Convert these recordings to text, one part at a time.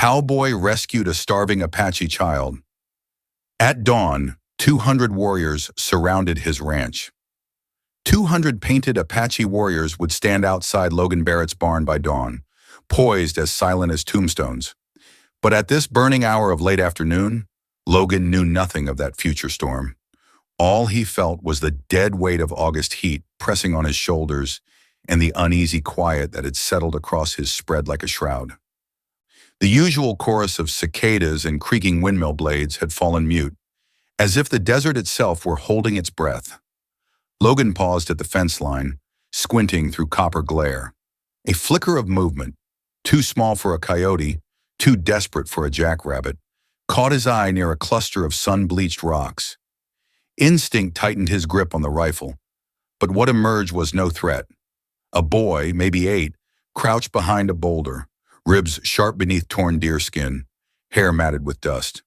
Cowboy rescued a starving Apache child. At dawn, 200 warriors surrounded his ranch. 200 painted Apache warriors would stand outside Logan Barrett's barn by dawn, poised as silent as tombstones. But at this burning hour of late afternoon, Logan knew nothing of that future storm. All he felt was the dead weight of August heat pressing on his shoulders and the uneasy quiet that had settled across his spread like a shroud. The usual chorus of cicadas and creaking windmill blades had fallen mute, as if the desert itself were holding its breath. Logan paused at the fence line, squinting through copper glare. A flicker of movement, too small for a coyote, too desperate for a jackrabbit, caught his eye near a cluster of sun-bleached rocks. Instinct tightened his grip on the rifle, but what emerged was no threat. A boy, maybe 8, crouched behind a boulder, ribs sharp beneath torn deerskin, hair matted with dust.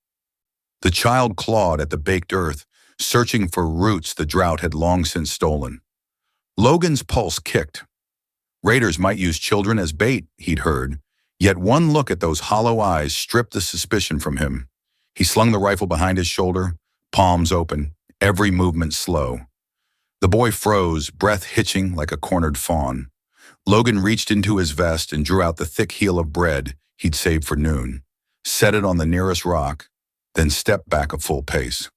The child clawed at the baked earth, searching for roots the drought had long since stolen. Logan's pulse kicked. Raiders might use children as bait, he'd heard, yet one look at those hollow eyes stripped the suspicion from him. He slung the rifle behind his shoulder, palms open, every movement slow. The boy froze, breath hitching like a cornered fawn. Logan reached into his vest and drew out the thick heel of bread he'd saved for noon, set it on the nearest rock, then stepped back a full pace.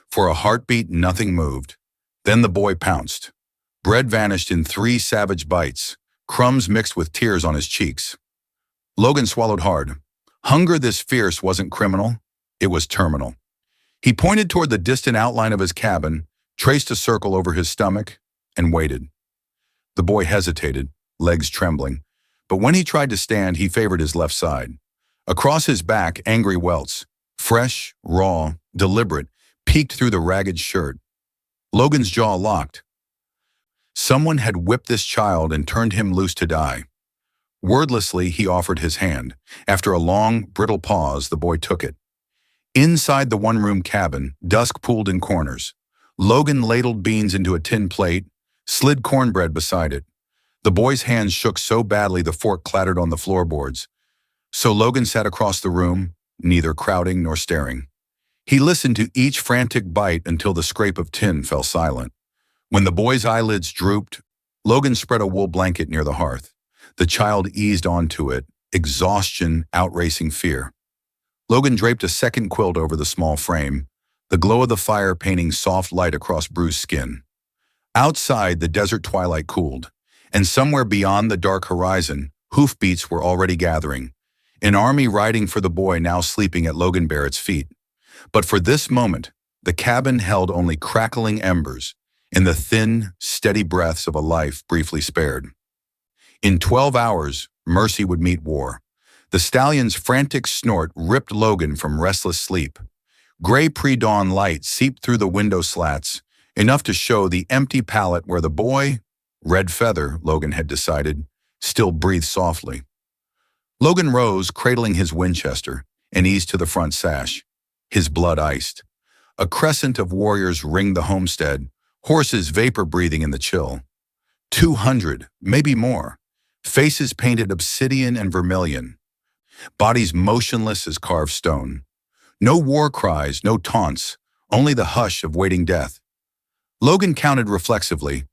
For a heartbeat, nothing moved. Then the boy pounced. Bread vanished in 3 savage bites, crumbs mixed with tears on his cheeks. Logan swallowed hard. Hunger this fierce wasn't criminal, it was terminal. He pointed toward the distant outline of his cabin, traced a circle over his stomach, and waited. The boy hesitated, legs trembling, but when he tried to stand, he favored his left side. Across his back, angry welts, fresh, raw, deliberate, peeked through the ragged shirt. Logan's jaw locked. Someone had whipped this child and turned him loose to die. Wordlessly, he offered his hand. After a long, brittle pause, the boy took it. Inside the one-room cabin, dusk pooled in corners. Logan ladled beans into a tin plate, slid cornbread beside it. The boy's hands shook so badly the fork clattered on the floorboards. So Logan sat across the room, neither crowding nor staring. He listened to each frantic bite until the scrape of tin fell silent. When the boy's eyelids drooped, Logan spread a wool blanket near the hearth. The child eased onto it, exhaustion outracing fear. Logan draped a second quilt over the small frame, the glow of the fire painting soft light across bruised skin. Outside, the desert twilight cooled, and somewhere beyond the dark horizon, hoofbeats were already gathering, an army riding for the boy now sleeping at Logan Barrett's feet. But for this moment, the cabin held only crackling embers in the thin, steady breaths of a life briefly spared. In 12 hours, mercy would meet war. The stallion's frantic snort ripped Logan from restless sleep. Gray pre-dawn light seeped through the window slats, enough to show the empty pallet where the boy, Red Feather, Logan had decided, still breathed softly. Logan rose, cradling his Winchester, and eased to the front sash, his blood iced. A crescent of warriors ringed the homestead, horses vapor-breathing in the chill. 200, maybe more, faces painted obsidian and vermilion, bodies motionless as carved stone. No war cries, no taunts, only the hush of waiting death. Logan counted reflexively,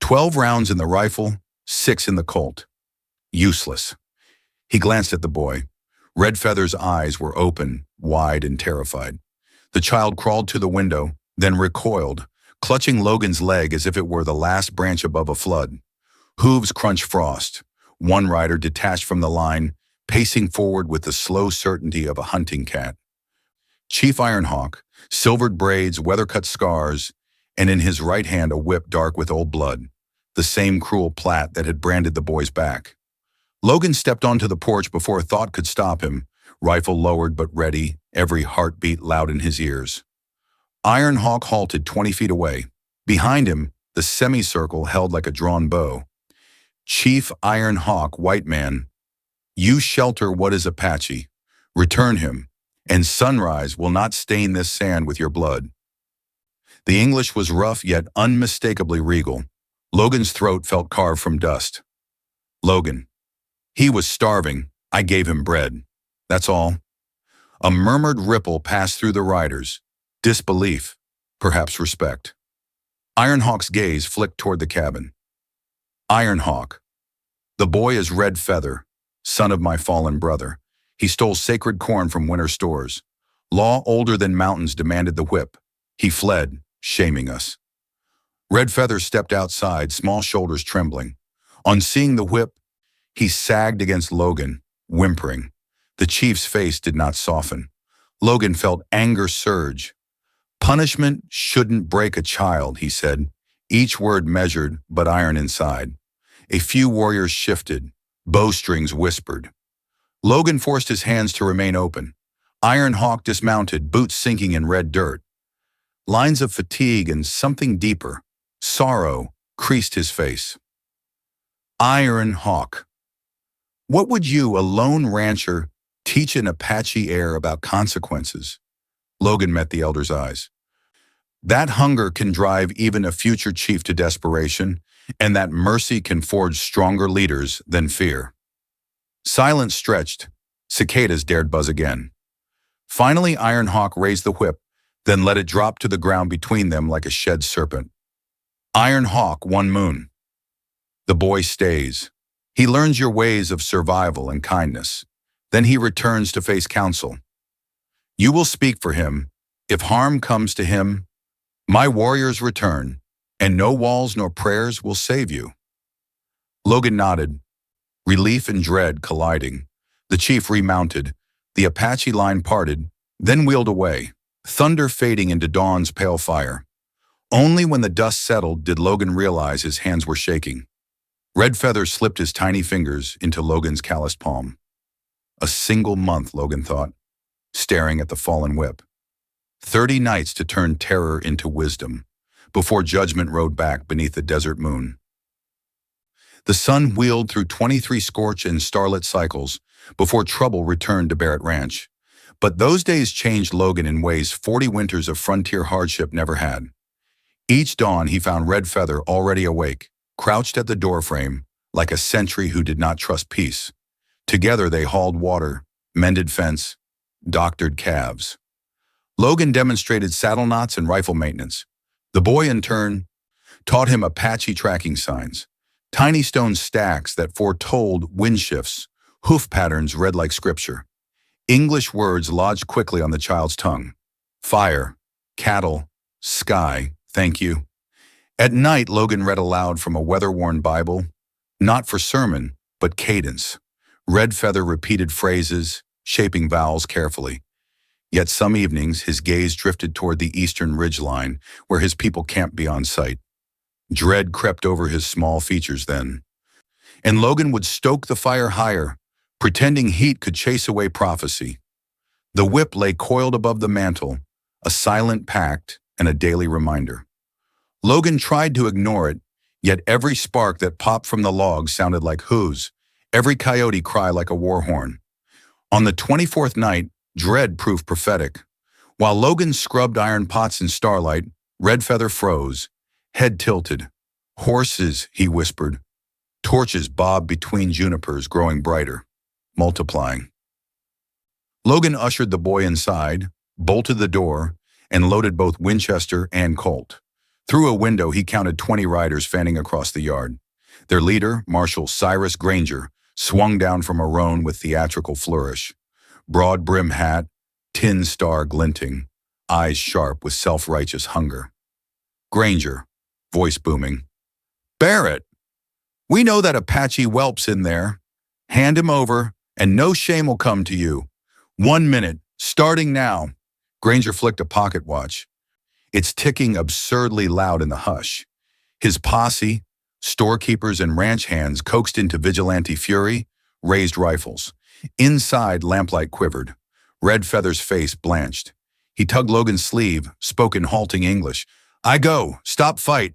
12 rounds in the rifle, 6 in the Colt. Useless. He glanced at the boy. Red Feather's eyes were open, wide and terrified. The child crawled to the window, then recoiled, clutching Logan's leg as if it were the last branch above a flood. Hooves crunched frost. One rider detached from the line, pacing forward with the slow certainty of a hunting cat. Chief Ironhawk, silvered braids, weather-cut scars, and in his right hand a whip dark with old blood, the same cruel plat that had branded the boy's back. Logan stepped onto the porch before thought could stop him, rifle lowered but ready, every heartbeat loud in his ears. Ironhawk halted 20 feet away. Behind him, the semicircle held like a drawn bow. Chief Ironhawk, white man, you shelter what is Apache. Return him, and sunrise will not stain this sand with your blood. The English was rough yet unmistakably regal. Logan's throat felt carved from dust. Logan. He was starving. I gave him bread. That's all. A murmured ripple passed through the riders. Disbelief, perhaps respect. Ironhawk's gaze flicked toward the cabin. Ironhawk. The boy is Red Feather, son of my fallen brother. He stole sacred corn from winter stores. Law older than mountains demanded the whip. He fled, shaming us. Red Feather stepped outside, small shoulders trembling. On seeing the whip, he sagged against Logan, whimpering. The chief's face did not soften. Logan felt anger surge. Punishment shouldn't break a child, he said, each word measured but iron inside. A few warriors shifted. Bowstrings whispered. Logan forced his hands to remain open. Ironhawk dismounted, boots sinking in red dirt. Lines of fatigue and something deeper, sorrow, creased his face. Ironhawk. What would you, a lone rancher, teach an Apache heir about consequences? Logan met the elder's eyes. That hunger can drive even a future chief to desperation, and that mercy can forge stronger leaders than fear. Silence stretched. Cicadas dared buzz again. Finally, Ironhawk raised the whip, then let it drop to the ground between them like a shed serpent. Ironhawk, one moon. The boy stays. He learns your ways of survival and kindness. Then he returns to face counsel. You will speak for him. If harm comes to him, my warriors return, and no walls nor prayers will save you. Logan nodded, relief and dread colliding. The chief remounted. The Apache line parted, then wheeled away, thunder fading into dawn's pale fire. Only when the dust settled did Logan realize his hands were shaking. Red Feather slipped his tiny fingers into Logan's calloused palm. A single month, Logan thought, staring at the fallen whip. 30 nights to turn terror into wisdom, before judgment rode back beneath the desert moon. The sun wheeled through 23 scorch and starlit cycles before trouble returned to Barrett Ranch. But those days changed Logan in ways 40 winters of frontier hardship never had. Each dawn he found Red Feather already awake, crouched at the doorframe like a sentry who did not trust peace. Together they hauled water, mended fence, doctored calves. Logan demonstrated saddle knots and rifle maintenance. The boy, in turn, taught him Apache tracking signs, tiny stone stacks that foretold wind shifts, hoof patterns read like scripture. English words lodged quickly on the child's tongue. Fire, cattle, sky, thank you. At night, Logan read aloud from a weather-worn Bible, not for sermon, but cadence. Red Feather repeated phrases, shaping vowels carefully. Yet some evenings, his gaze drifted toward the eastern ridgeline, where his people camped beyond sight. Dread crept over his small features then. And Logan would stoke the fire higher, pretending heat could chase away prophecy. The whip lay coiled above the mantle, a silent pact and a daily reminder. Logan tried to ignore it, yet every spark that popped from the log sounded like hooves, every coyote cry like a war horn. On the 24th night, dread proved prophetic. While Logan scrubbed iron pots in starlight, Red Feather froze, head tilted. Horses, he whispered. Torches bobbed between junipers, growing brighter, multiplying. Logan ushered the boy inside, bolted the door, and loaded both Winchester and Colt. Through a window, he counted 20 riders fanning across the yard. Their leader, Marshal Cyrus Granger, swung down from a roan with theatrical flourish. Broad brim hat, tin star glinting, eyes sharp with self-righteous hunger. Granger, voice booming. Barrett, we know that Apache whelp's in there. Hand him over, and no shame will come to you. 1 minute, starting now. Granger flicked a pocket watch. Its ticking absurdly loud in the hush. His posse, storekeepers and ranch hands coaxed into vigilante fury, raised rifles. Inside, lamplight quivered. Red Feather's face blanched. He tugged Logan's sleeve, spoke in halting English. I go. Stop fight.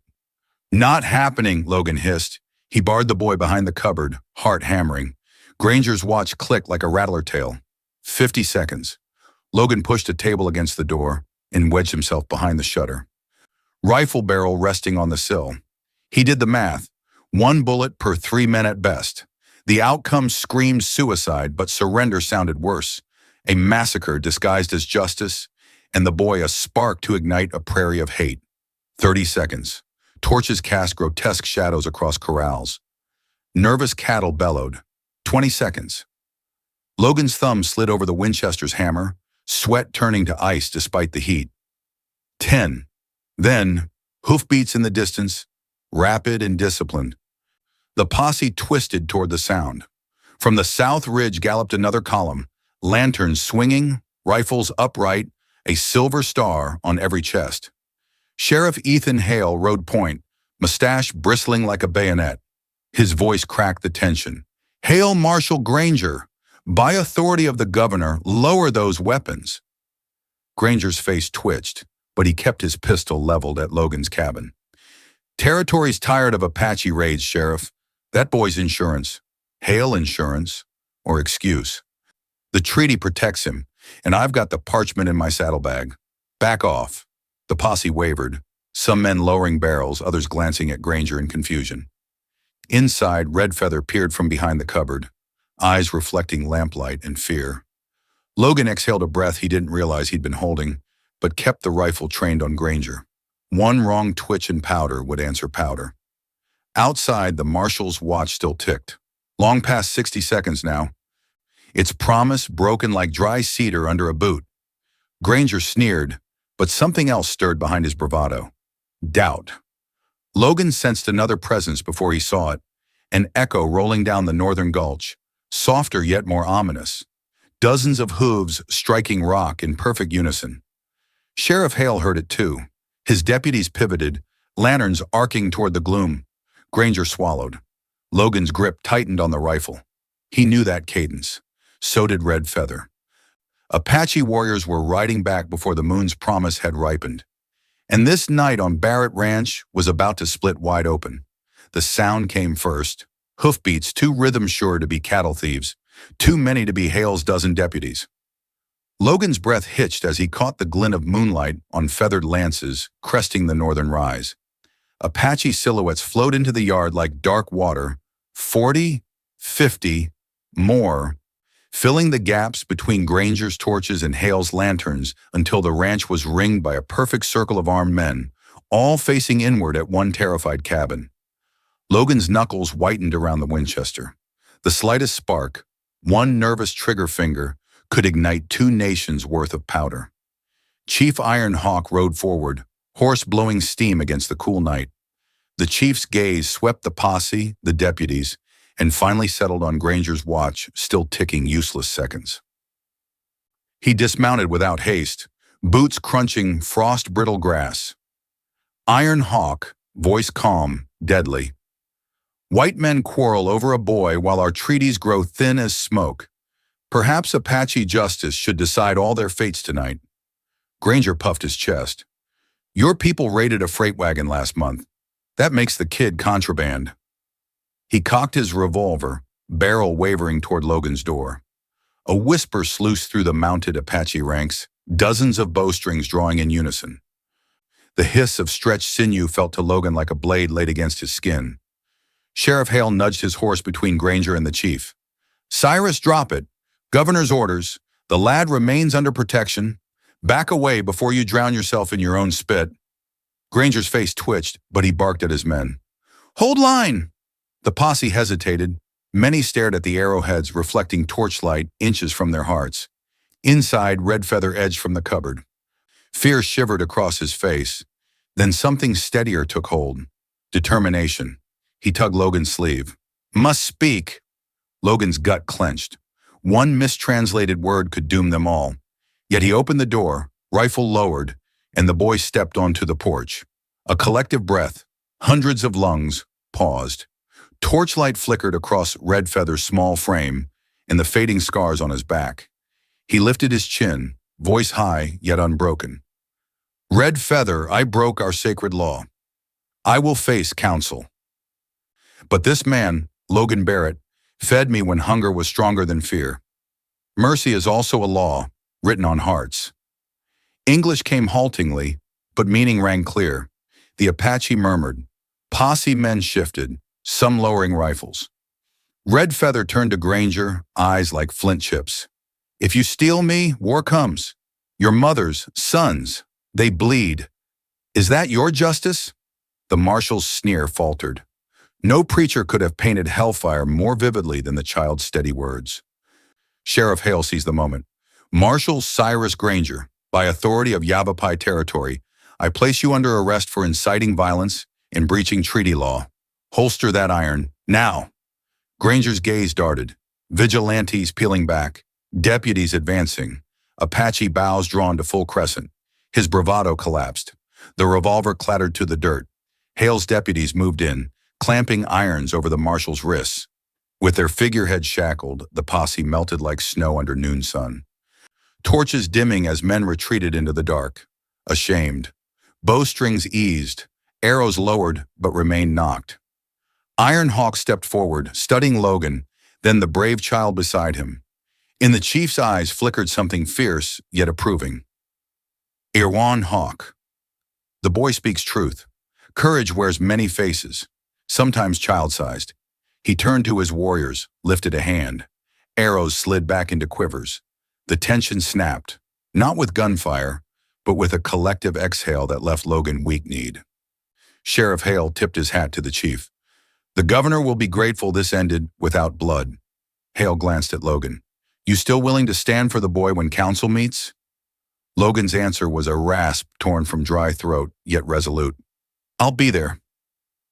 Not happening, Logan hissed. He barred the boy behind the cupboard, heart hammering. Granger's watch clicked like a rattler tail. 50 seconds. Logan pushed a table against the door and wedged himself behind the shutter. Rifle barrel resting on the sill. He did the math. 1 bullet per 3 men at best. The outcome screamed suicide, but surrender sounded worse. A massacre disguised as justice, and the boy a spark to ignite a prairie of hate. 30 seconds. Torches cast grotesque shadows across corrals. Nervous cattle bellowed. 20 seconds. Logan's thumb slid over the Winchester's hammer, sweat turning to ice despite the heat. 10. Then, hoofbeats in the distance, rapid and disciplined. The posse twisted toward the sound. From the south ridge galloped another column, lanterns swinging, rifles upright, a silver star on every chest. Sheriff Ethan Hale rode point, mustache bristling like a bayonet. His voice cracked the tension. "Hail Marshal Granger! By authority of the governor, lower those weapons." Granger's face twitched, but he kept his pistol leveled at Logan's cabin. "Territory's tired of Apache raids, Sheriff. That boy's insurance. Hale insurance. Or excuse. The treaty protects him, and I've got the parchment in my saddlebag. Back off." The posse wavered, some men lowering barrels, others glancing at Granger in confusion. Inside, Redfeather peered from behind the cupboard, eyes reflecting lamplight and fear. Logan exhaled a breath he didn't realize he'd been holding, but kept the rifle trained on Granger. One wrong twitch and powder would answer powder. Outside, the marshal's watch still ticked. Long past 60 seconds now. Its promise broken like dry cedar under a boot. Granger sneered, but something else stirred behind his bravado. Doubt. Logan sensed another presence before he saw it, an echo rolling down the northern gulch, softer yet more ominous. Dozens of hooves striking rock in perfect unison. Sheriff Hale heard it too. His deputies pivoted, lanterns arcing toward the gloom. Granger swallowed. Logan's grip tightened on the rifle. He knew that cadence. So did Redfeather. Apache warriors were riding back before the moon's promise had ripened. And this night on Barrett Ranch was about to split wide open. The sound came first. Hoofbeats too rhythm-sure to be cattle thieves, too many to be Hale's dozen deputies. Logan's breath hitched as he caught the glint of moonlight on feathered lances cresting the northern rise. Apache silhouettes flowed into the yard like dark water, 40, 50, more, filling the gaps between Granger's torches and Hale's lanterns until the ranch was ringed by a perfect circle of armed men, all facing inward at one terrified cabin. Logan's knuckles whitened around the Winchester. The slightest spark, one nervous trigger finger, could ignite 2 nations' worth of powder. Chief Iron Hawk rode forward, horse blowing steam against the cool night. The chief's gaze swept the posse, the deputies, and finally settled on Granger's watch, still ticking useless seconds. He dismounted without haste, boots crunching frost-brittle grass. Iron Hawk, voice calm, deadly. "White men quarrel over a boy while our treaties grow thin as smoke. Perhaps Apache justice should decide all their fates tonight." Granger puffed his chest. "Your people raided a freight wagon last month. That makes the kid contraband." He cocked his revolver, barrel wavering toward Logan's door. A whisper sluiced through the mounted Apache ranks, dozens of bowstrings drawing in unison. The hiss of stretched sinew felt to Logan like a blade laid against his skin. Sheriff Hale nudged his horse between Granger and the chief. "Cyrus, drop it. Governor's orders. The lad remains under protection. Back away before you drown yourself in your own spit." Granger's face twitched, but he barked at his men. "Hold line!" The posse hesitated. Many stared at the arrowheads reflecting torchlight inches from their hearts. Inside, Redfeather edged from the cupboard. Fear shivered across his face. Then something steadier took hold. Determination. He tugged Logan's sleeve. "Must speak." Logan's gut clenched. One mistranslated word could doom them all. Yet he opened the door, rifle lowered, and the boy stepped onto the porch. A collective breath, hundreds of lungs, paused. Torchlight flickered across Redfeather's small frame and the fading scars on his back. He lifted his chin, voice high yet unbroken. "Redfeather, I broke our sacred law. I will face counsel. But this man, Logan Barrett, fed me when hunger was stronger than fear. Mercy is also a law, written on hearts." English came haltingly, but meaning rang clear. The Apache murmured. Posse men shifted, some lowering rifles. Red Feather turned to Granger, eyes like flint chips. If you steal me, war comes. Your mother's, sons, they bleed. Is that your justice? The marshal's sneer faltered. No preacher could have painted hellfire more vividly than the child's steady words. Sheriff Hale seized the moment. Marshal Cyrus Granger, by authority of Yavapai territory, I place you under arrest for inciting violence and breaching treaty law. Holster that iron, now. Granger's gaze darted. Vigilantes peeling back, deputies advancing, Apache bows drawn to full crescent. His bravado collapsed. The revolver clattered to the dirt. Hale's deputies moved in, clamping irons over the marshal's wrists. With their figureheads shackled, the posse melted like snow under noon sun. Torches dimming as men retreated into the dark. Ashamed. Bowstrings eased, arrows lowered but remained knocked. Iron Hawk stepped forward, studying Logan, then the brave child beside him. In the chief's eyes flickered something fierce yet approving. Irwan Hawk. The boy speaks truth. Courage wears many faces, sometimes child-sized. He turned to his warriors, lifted a hand. Arrows slid back into quivers. The tension snapped, not with gunfire, but with a collective exhale that left Logan weak-kneed. Sheriff Hale tipped his hat to the chief. The governor will be grateful this ended without blood. Hale glanced at Logan. You still willing to stand for the boy when council meets? Logan's answer was a rasp torn from dry throat, yet resolute. I'll be there.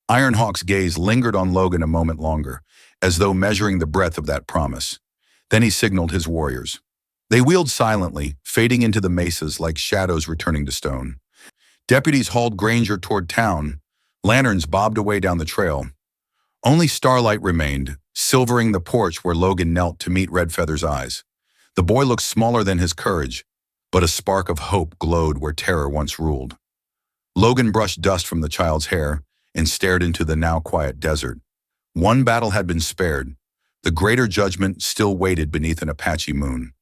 Ironhawk's gaze lingered on Logan a moment longer, as though measuring the breadth of that promise. Then he signaled his warriors. They wheeled silently, fading into the mesas like shadows returning to stone. Deputies hauled Granger toward town. Lanterns bobbed away down the trail. Only starlight remained, silvering the porch where Logan knelt to meet Red Feather's eyes. The boy looked smaller than his courage, but a spark of hope glowed where terror once ruled. Logan brushed dust from the child's hair and stared into the now quiet desert. One battle had been spared. The greater judgment still waited beneath an Apache moon.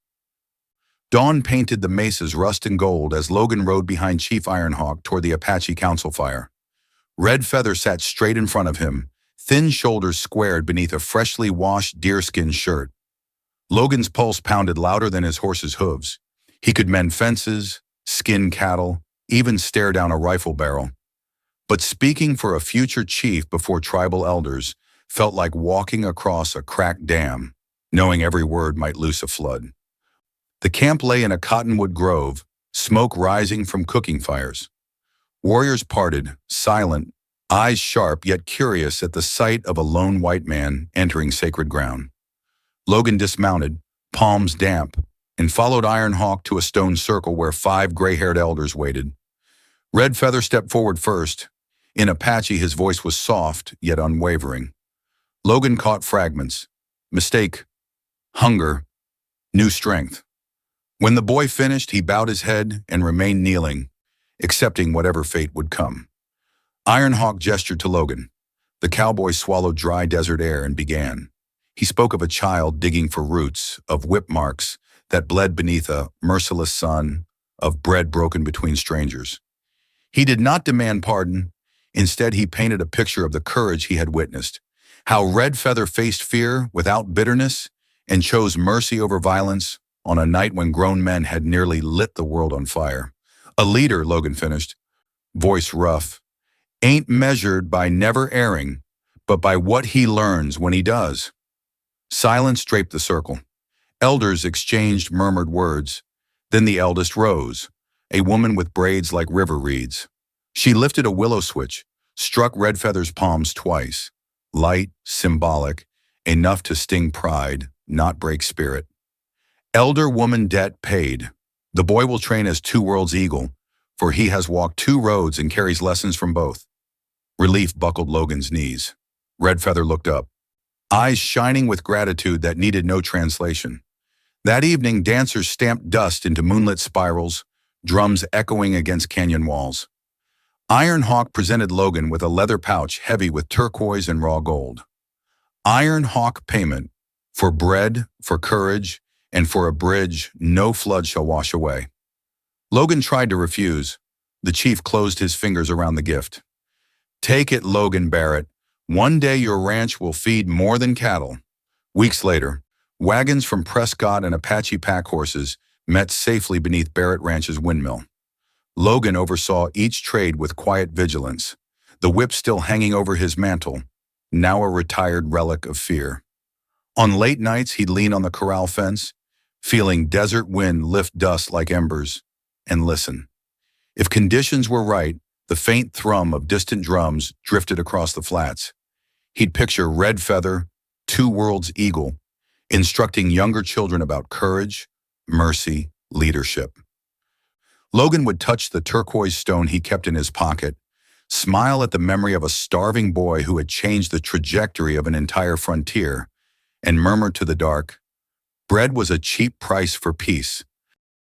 Dawn painted the mesas rust and gold as Logan rode behind Chief Ironhawk toward the Apache council fire. Red Feather sat straight in front of him, thin shoulders squared beneath a freshly washed deerskin shirt. Logan's pulse pounded louder than his horse's hooves. He could mend fences, skin cattle, even stare down a rifle barrel. But speaking for a future chief before tribal elders felt like walking across a cracked dam, knowing every word might loose a flood. The camp lay in a cottonwood grove, smoke rising from cooking fires. Warriors parted, silent, eyes sharp yet curious at the sight of a lone white man entering sacred ground. Logan dismounted, palms damp, and followed Ironhawk to a stone circle where 5 gray-haired elders waited. Red Feather stepped forward first. In Apache, his voice was soft yet unwavering. Logan caught fragments. Mistake, hunger, new strength. When the boy finished, he bowed his head and remained kneeling, accepting whatever fate would come. Ironhawk gestured to Logan. The cowboy swallowed dry desert air and began. He spoke of a child digging for roots, of whip marks that bled beneath a merciless sun, of bread broken between strangers. He did not demand pardon. Instead, he painted a picture of the courage he had witnessed, how Red Feather faced fear without bitterness and chose mercy over violence on a night when grown men had nearly lit the world on fire. A leader, Logan finished, voice rough, ain't measured by never erring, but by what he learns when he does. Silence draped the circle. Elders exchanged murmured words. Then the eldest rose, a woman with braids like river reeds. She lifted a willow switch, struck Red Feather's palms twice. Light, symbolic, enough to sting pride, not break spirit. Elder woman debt paid. The boy will train as 2 worlds eagle, for he has walked 2 roads and carries lessons from both. Relief buckled Logan's knees. Red Feather looked up, eyes shining with gratitude that needed no translation. That evening, dancers stamped dust into moonlit spirals, drums echoing against canyon walls. Ironhawk presented Logan with a leather pouch heavy with turquoise and raw gold. Ironhawk payment, for bread, for courage, and for a bridge no flood shall wash away. Logan tried to refuse. The chief closed his fingers around the gift. Take it, Logan Barrett. One day your ranch will feed more than cattle. Weeks later, wagons from Prescott and Apache pack horses met safely beneath Barrett Ranch's windmill. Logan oversaw each trade with quiet vigilance, the whip still hanging over his mantle, now a retired relic of fear. On late nights, he'd lean on the corral fence, feeling desert wind lift dust like embers, and listen. If conditions were right, the faint thrum of distant drums drifted across the flats. He'd picture Red Feather, Two Worlds Eagle, instructing younger children about courage, mercy, leadership. Logan would touch the turquoise stone he kept in his pocket, smile at the memory of a starving boy who had changed the trajectory of an entire frontier, and murmur to the dark, "Bread was a cheap price for peace."